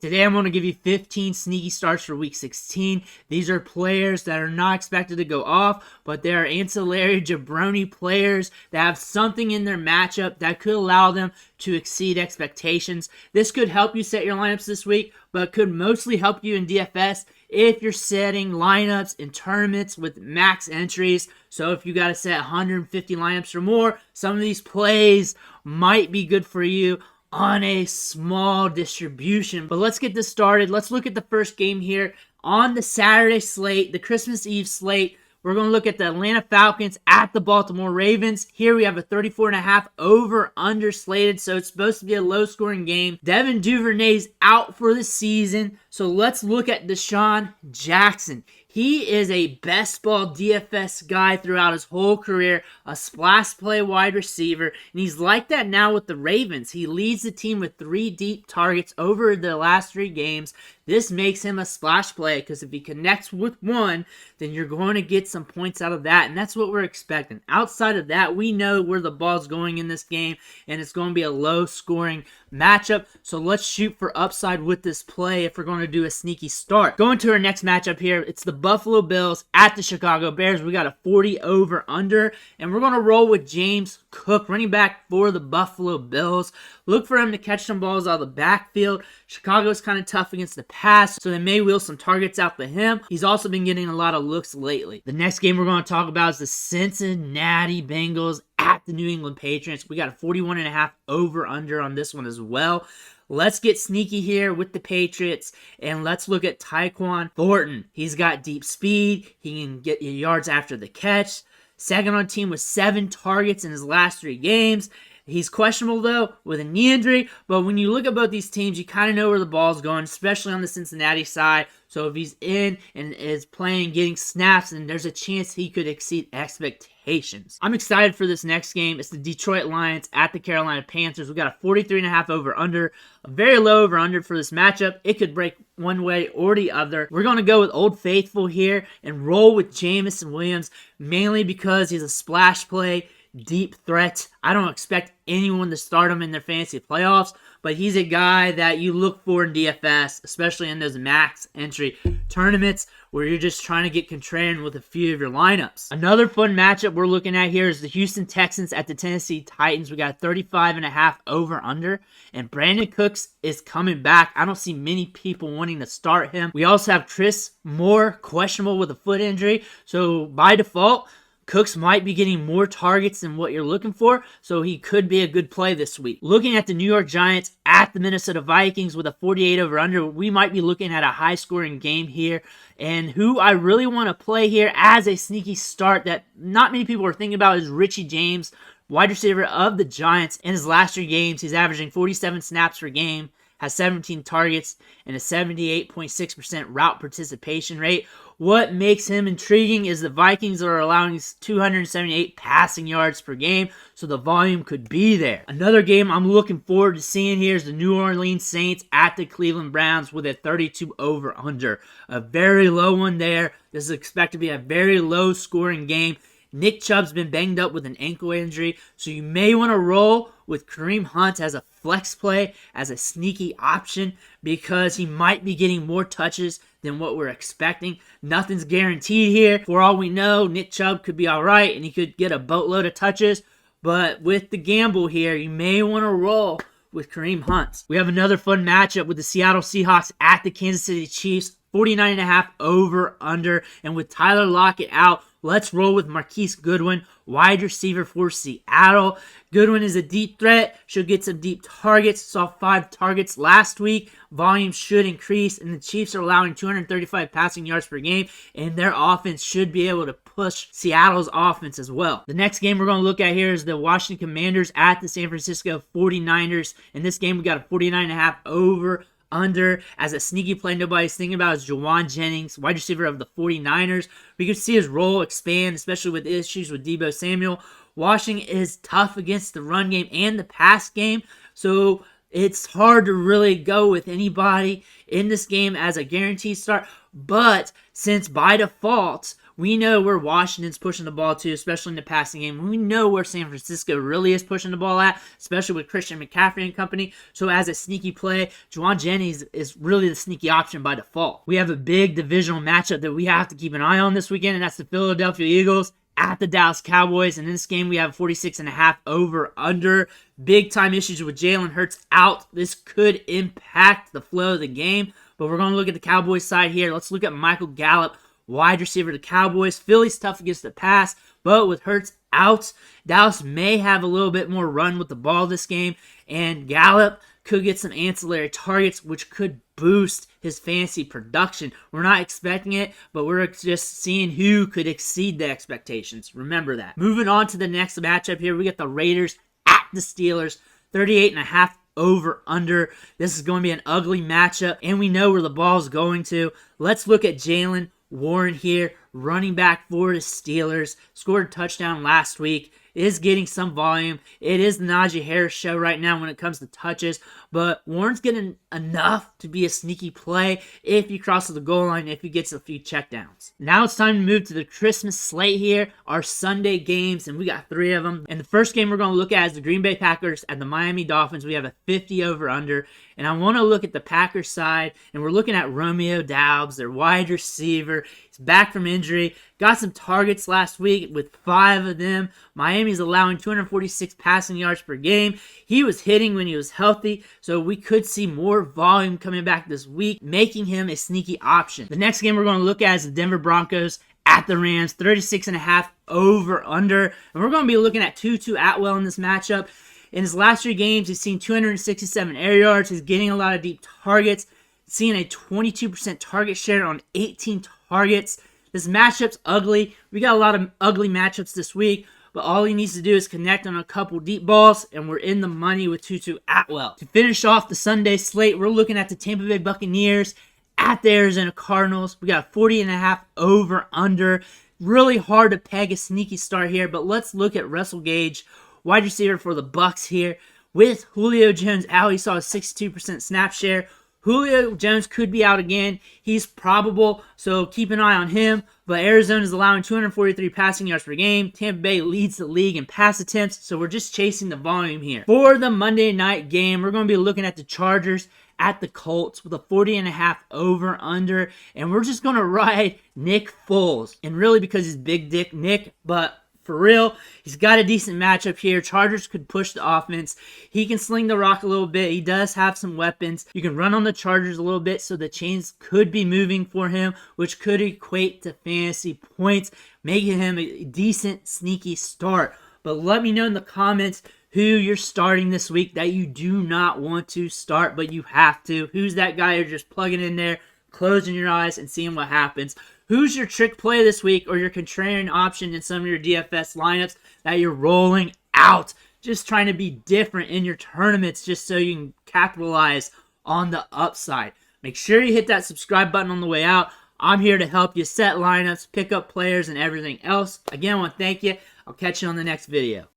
Today I'm going to give you 15 sneaky starts for Week 16. These are players that are not expected to go off, but they are ancillary jabroni players that have something in their matchup that could allow them to exceed expectations. This could help you set your lineups this week, but could mostly help you in DFS if you're setting lineups in tournaments with max entries. So if you got to set 150 lineups or more, some of these plays might be good for you on a small distribution. But let's get this started. Let's look at the first game here on the Saturday slate, the Christmas Eve slate. We're going to look at the Atlanta Falcons at the Baltimore Ravens. Here we have a 34.5 over-under slated, so it's supposed to be a low-scoring game. Devin Duvernay's out for the season, so let's look at Deshaun Jackson. He is a best ball DFS guy throughout his whole career, a splash play wide receiver, and he's like that now with the Ravens. He leads the team with 3 deep targets over the last 3 games. This makes him a splash play because if he connects with one, then you're going to get some points out of that, and that's what we're expecting. Outside of that, we know where the ball's going in this game, and it's going to be a low-scoring matchup, so let's shoot for upside with this play if we're going to do a sneaky start. Going to our next matchup here, it's the Buffalo Bills at the Chicago Bears. We got a 40 over-under, and we're going to roll with James Cook, running back for the Buffalo Bills. Look for him to catch some balls out of the backfield. Chicago's kind of tough against the pass, so they may wheel some targets out to him. He's also been getting a lot of looks lately. The next game we're going to talk about is the Cincinnati Bengals at the New England Patriots. We got a 41.5 over-under on this one as well. Let's get sneaky here with the Patriots, and let's look at Tyquan Thornton. He's got deep speed. He can get you yards after the catch. Second on team with 7 targets in his last 3 games. He's questionable, though, with a knee injury, but when you look at both these teams, you kind of know where the ball's going, especially on the Cincinnati side. So if he's in and is playing, getting snaps, then there's a chance he could exceed expectations. I'm excited for this next game. It's the Detroit Lions at the Carolina Panthers. We got a 43.5 over-under, a very low over-under for this matchup. It could break one way or the other. We're going to go with Old Faithful here and roll with Jameson Williams, mainly because he's a splash play, deep threat. I don't expect anyone to start him in their fantasy playoffs, but he's a guy that you look for in DFS, especially in those max entry tournaments where you're just trying to get contrarian with a few of your lineups. Another fun matchup we're looking at here is the Houston Texans at the Tennessee Titans. We got 35.5 over-under, and Brandon Cooks is coming back. I don't see many people wanting to start him. We also have Chris Moore, questionable with a foot injury, so by default, Cooks might be getting more targets than what you're looking for, so he could be a good play this week. Looking at the New York Giants at the Minnesota Vikings with a 48 over-under, we might be looking at a high-scoring game here. And who I really want to play here as a sneaky start that not many people are thinking about is Richie James, wide receiver of the Giants. In his last 3 games, he's averaging 47 snaps per game, has 17 targets, and a 78.6% route participation rate. What makes him intriguing is the Vikings are allowing 278 passing yards per game, so the volume could be there. Another game I'm looking forward to seeing here is the New Orleans Saints at the Cleveland Browns with a 32 over-under. A very low one there. This is expected to be a very low-scoring game. Nick Chubb's been banged up with an ankle injury, so you may want to roll with Kareem Hunt as a flex play, as a sneaky option, because he might be getting more touches than what we're expecting. Nothing's guaranteed here. For all we know, Nick Chubb could be all right, and he could get a boatload of touches, but with the gamble here, you may want to roll with Kareem Hunt. We have another fun matchup with the Seattle Seahawks at the Kansas City Chiefs, 49.5 over-under, and with Tyler Lockett out, let's roll with Marquise Goodwin, wide receiver for Seattle. Goodwin is a deep threat, should get some deep targets, saw 5 targets last week. Volume should increase, and the Chiefs are allowing 235 passing yards per game, and their offense should be able to push Seattle's offense as well. The next game we're going to look at here is the Washington Commanders at the San Francisco 49ers. In this game, we got a 49.5 over-under. As a sneaky play nobody's thinking about is Jawan Jennings, wide receiver of the 49ers. We can see his role expand, especially with issues with Deebo Samuel. Washington is tough against the run game and the pass game, so it's hard to really go with anybody in this game as a guaranteed start. But since by default We know where Washington's pushing the ball to, especially in the passing game. We know where San Francisco really is pushing the ball at, especially with Christian McCaffrey and company. So as a sneaky play, Juwan Jennings is really the sneaky option by default. We have a big divisional matchup that we have to keep an eye on this weekend, and that's the Philadelphia Eagles at the Dallas Cowboys. And in this game, we have 46.5 over under. Big time issues with Jalen Hurts out. This could impact the flow of the game, but we're going to look at the Cowboys side here. Let's look at Michael Gallup, wide receiver of the Cowboys. Philly's tough against the pass, but with Hurts out, Dallas may have a little bit more run with the ball this game, and Gallup could get some ancillary targets, which could boost his fantasy production. We're not expecting it, but we're just seeing who could exceed the expectations. Remember that. Moving on to the next matchup here, we got the Raiders at the Steelers, 38.5 over under. This is going to be an ugly matchup, and we know where the ball is going to. Let's look at Jalen Warren here, running back for the Steelers. Scored a touchdown last week. Is getting some volume. It is the Najee Harris show right now when it comes to touches, but Warren's getting enough to be a sneaky play if he crosses the goal line, if he gets a few checkdowns. Now it's time to move to the Christmas slate here, our Sunday games, and we got 3 of them. And the first game we're going to look at is the Green Bay Packers and the Miami Dolphins. We have a 50 over under, and I want to look at the Packers side, and we're looking at Romeo Doubs, their wide receiver. He's back from injury. Got some targets last week with 5 of them. Miami's allowing 246 passing yards per game. He was hitting when he was healthy, so we could see more volume coming back this week, making him a sneaky option. The next game we're going to look at is the Denver Broncos at the Rams, 36.5 over under. And we're going to be looking at Tutu Atwell in this matchup. In his last 3 games, he's seen 267 air yards. He's getting a lot of deep targets, seeing a 22% target share on 18 targets. This matchup's ugly. We got a lot of ugly matchups this week, but all he needs to do is connect on a couple deep balls, and we're in the money with Tutu Atwell. To finish off the Sunday slate, we're looking at the Tampa Bay Buccaneers at the Arizona Cardinals. We got 40.5 over under. Really hard to peg a sneaky start here, but let's look at Russell Gage, wide receiver for the Bucs here. With Julio Jones out, he saw a 62% snap share. Julio Jones could be out again. He's probable, so keep an eye on him. But Arizona is allowing 243 passing yards per game. Tampa Bay leads the league in pass attempts, so we're just chasing the volume here. For the Monday night game, we're going to be looking at the Chargers at the Colts with a 40.5 over under, and we're just going to ride Nick Foles. And really because he's Big Dick Nick, but for real, he's got a decent matchup here. Chargers could push the offense. He can sling the rock a little bit. He does have some weapons. You can run on the Chargers a little bit, so the chains could be moving for him, which could equate to fantasy points, making him a decent, sneaky start. But let me know in the comments who you're starting this week that you do not want to start, but you have to. Who's that guy you're just plugging in there, closing your eyes, and seeing what happens? Who's your trick play this week or your contrarian option in some of your DFS lineups that you're rolling out? Just trying to be different in your tournaments just so you can capitalize on the upside. Make sure you hit that subscribe button on the way out. I'm here to help you set lineups, pick up players, and everything else. Again, I want to thank you. I'll catch you on the next video.